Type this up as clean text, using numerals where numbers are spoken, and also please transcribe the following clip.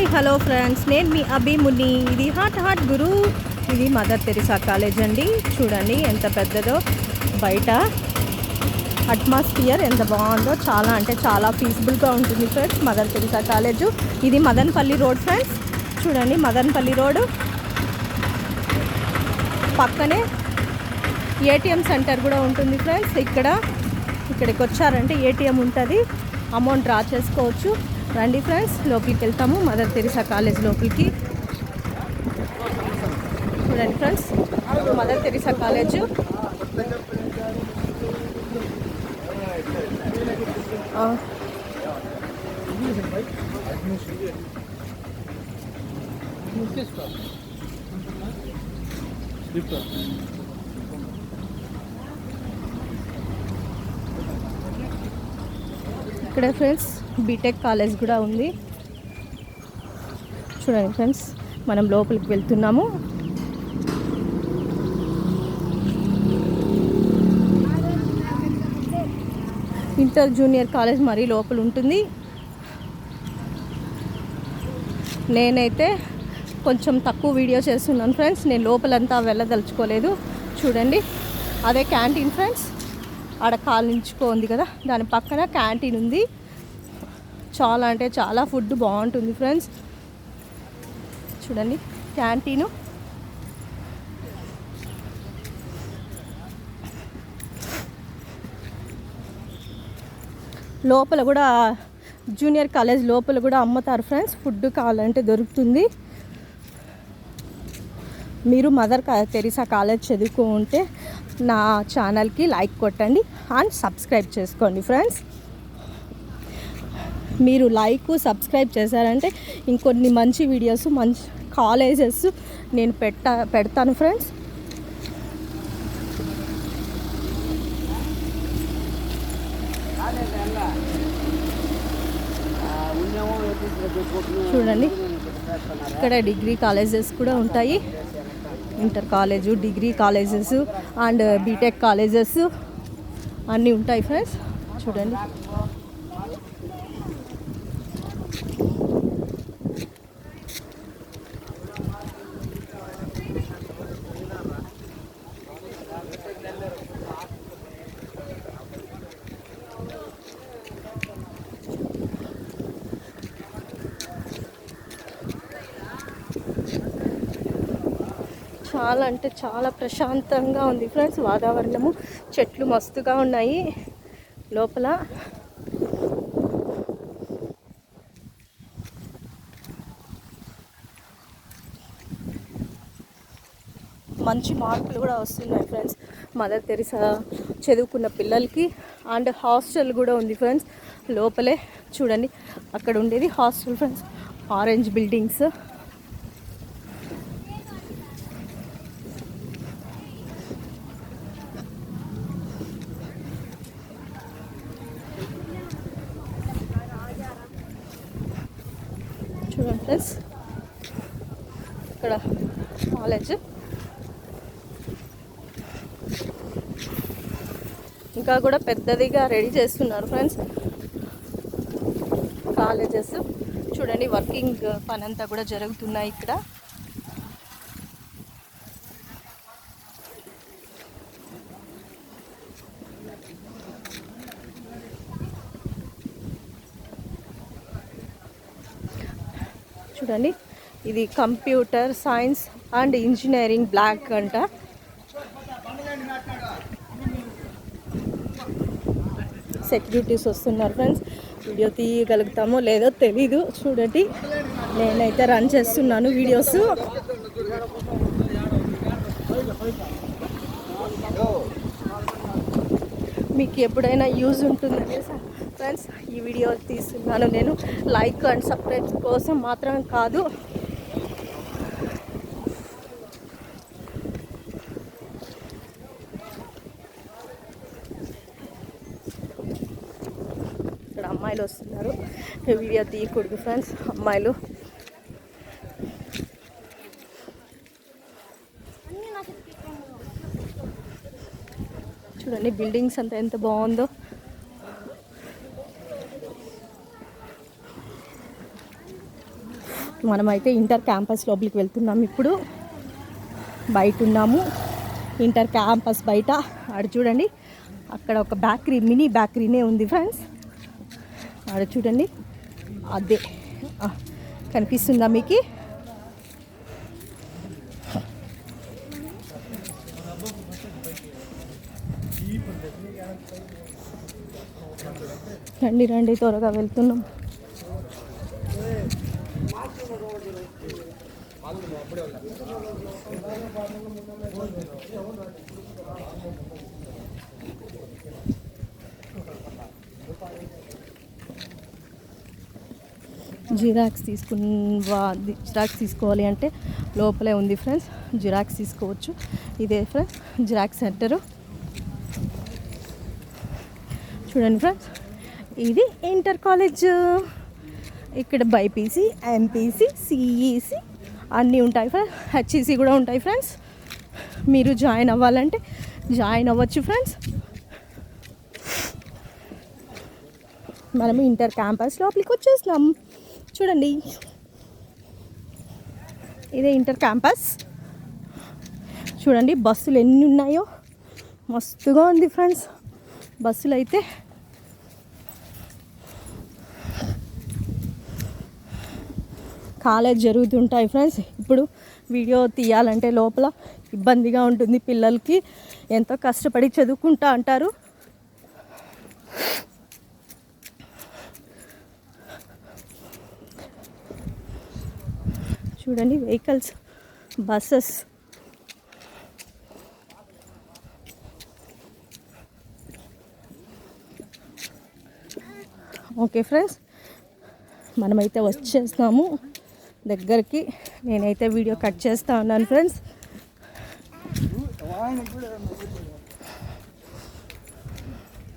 Hi hello friends, నేను మీ అభిముని. ఇది hot గురు. ఇది మదర్ తెరిసా కాలేజ్ అండి. చూడండి ఎంత పెద్దదో. బయట అట్మాస్ఫియర్ ఎంత బాగుందో. చాలా అంటే చాలా పీస్ఫుల్గా ఉంటుంది ఫ్రెండ్స్ మదర్ తెరిసా కాలేజు. ఇది మదనపల్లి రోడ్ ఫ్రెండ్స్. చూడండి మదనపల్లి రోడ్డు పక్కనే ఏటీఎం సెంటర్ కూడా ఉంటుంది ఫ్రెండ్స్. ఇక్కడికి వచ్చారంటే ఏటీఎం ఉంటుంది, అమౌంట్ డ్రా చేసుకోవచ్చు. రండి ఫ్రెండ్స్, లోపలికి వెళ్తాము మదర్ తెరిసా కాలేజ్ లోపలికి. చూడండి ఫ్రెండ్స్, మదర్ తెరిసా కాలేజు. ఇక్కడ ఫ్రెండ్స్ బీటెక్ కాలేజ్ కూడా ఉంది. చూడండి ఫ్రెండ్స్, మనం లోపలికి వెళ్తున్నాము. ఇంటర్ జూనియర్ కాలేజ్ మరీ లోపల ఉంటుంది. నేనైతే కొంచెం తక్కువ వీడియో చేస్తున్నాను ఫ్రెండ్స్. నేను లోపలంతా వెళ్ళదలుచుకోలేదు. చూడండి, అదే క్యాంటీన్ ఫ్రెండ్స్. ఆడ కాలించుకోంది కదా, దాని పక్కన క్యాంటీన్ ఉంది. చాలా అంటే చాలా ఫుడ్ బాగుంటుంది ఫ్రెండ్స్. చూడండి క్యాంటీను. లోపల కూడా జూనియర్ కాలేజ్ లోపల కూడా అమ్ముతారు ఫ్రెండ్స్. ఫుడ్ కావాలంటే దొరుకుతుంది. మీరు మదర్ తెరిసా కాలేజ్ చదువుకుంటే నా ఛానల్కి లైక్ కొట్టండి అండ్ సబ్స్క్రైబ్ చేసుకోండి ఫ్రెండ్స్. మీరు లైక్ సబ్స్క్రైబ్ చేశారంటే ఇంకొన్ని మంచి వీడియోస్, మంచి కాలేజెస్ నేను పెడతాను ఫ్రెండ్స్. చూడండి, ఇక్కడ డిగ్రీ కాలేజెస్ కూడా ఉంటాయి. Inter college, degree colleges and BTech colleges అన్నీ ఉంటాయి ఫ్రెండ్స్. చూడండి, చాలా అంటే చాలా ప్రశాంతంగా ఉంది ఫ్రెండ్స్ వాతావరణము. చెట్లు మస్తుగా ఉన్నాయి లోపల. మంచి మార్కులు కూడా వస్తున్నాయి ఫ్రెండ్స్ మదర్ తెరిసా చదువుకున్న పిల్లలకి. అండ్ హాస్టల్ కూడా ఉంది ఫ్రెండ్స్ లోపలే. చూడండి, అక్కడ ఉండేది హాస్టల్ ఫ్రెండ్స్. Orange buildings. చూడండి ఫ్రెండ్స్, ఇక్కడ కాలేజ్. ఇంకా కూడా పెద్దదిగా రెడీ చేస్తున్నారు ఫ్రెండ్స్ కాలేజెస్. చూడండి, వర్కింగ్ పని అంతా కూడా జరుగుతున్నాయి ఇక్కడ. చూడండి, ఇది computer science and engineering block అంట. సెక్యూరిటీస్ వస్తున్నారు ఫ్రెండ్స్. వీడియో తీయగలుగుతామో లేదో తెలీదు. చూడండి, నేనైతే రన్ చేస్తున్నాను వీడియోస్. మీకు ఎప్పుడైనా యూజ్ ఉంటుందని ఫ్రెండ్స్ ఈ వీడియో తీస్తున్నాను నేను. లైక్ అండ్ సబ్స్క్రైబ్ కోసం మాత్రమే కాదు. ఇక్కడ అమ్మాయిలు వస్తున్నారు. వీడియో తీయకూడదు ఫ్రెండ్స్ అమ్మాయిలు. చూడండి బిల్డింగ్స్ అంతా ఎంత బాగుందో. మనమైతే ఇంటర్ క్యాంపస్ లోపలికి వెళ్తున్నాం. ఇప్పుడు బయట ఉన్నాము, ఇంటర్ క్యాంపస్ బయట. ఆడ చూడండి, అక్కడ ఒక బేకరీ, మినీ బేకరీనే ఉంది ఫ్రెండ్స్. ఆడ చూడండి, అదే కనిపిస్తుందా మీకు? రండి రండి, త్వరగా వెళ్తున్నాం. జిరాక్స్ జిరాక్స్ తీసుకోవాలి అంటే లోపలే ఉంది ఫ్రెండ్స్, జిరాక్స్ తీసుకోవచ్చు. ఇదే ఫ్రెండ్స్ జిరాక్స్ సెంటరు. చూడండి ఫ్రెండ్స్, ఇది ఇంటర్ కాలేజ్. ఇక్కడ బైపీసీ, ఎంపీసీ, సిఈసి అన్నీ ఉంటాయి ఫ్రెండ్స్. హెచ్ఈసి కూడా ఉంటాయి ఫ్రెండ్స్. మీరు జాయిన్ అవ్వాలంటే జాయిన్ అవ్వచ్చు ఫ్రెండ్స్. మనము ఇంటర్ క్యాంపస్ లోపలికి వచ్చేసినాం. చూడండి, ఇదే ఇంటర్ క్యాంపస్. చూడండి బస్సులు ఎన్ని ఉన్నాయో, మస్తుగా ఉంది ఫ్రెండ్స్ బస్సులు అయితే. కాలేజ్ జరుగుతుంటాయి ఫ్రెండ్స్. ఇప్పుడు వీడియో తీయాలంటే లోపల ఇబ్బందిగా ఉంటుంది, పిల్లలకి ఎంతో కష్టపడి చదువుకుంటా అంటారు. చూడండి వెహికల్స్, బస్సెస్. ఓకే ఫ్రెండ్స్, మనమైతే వచ్చేస్తాము దగ్గరికి. నేనైతే వీడియో కట్ చేస్తూ ఉన్నాను ఫ్రెండ్స్.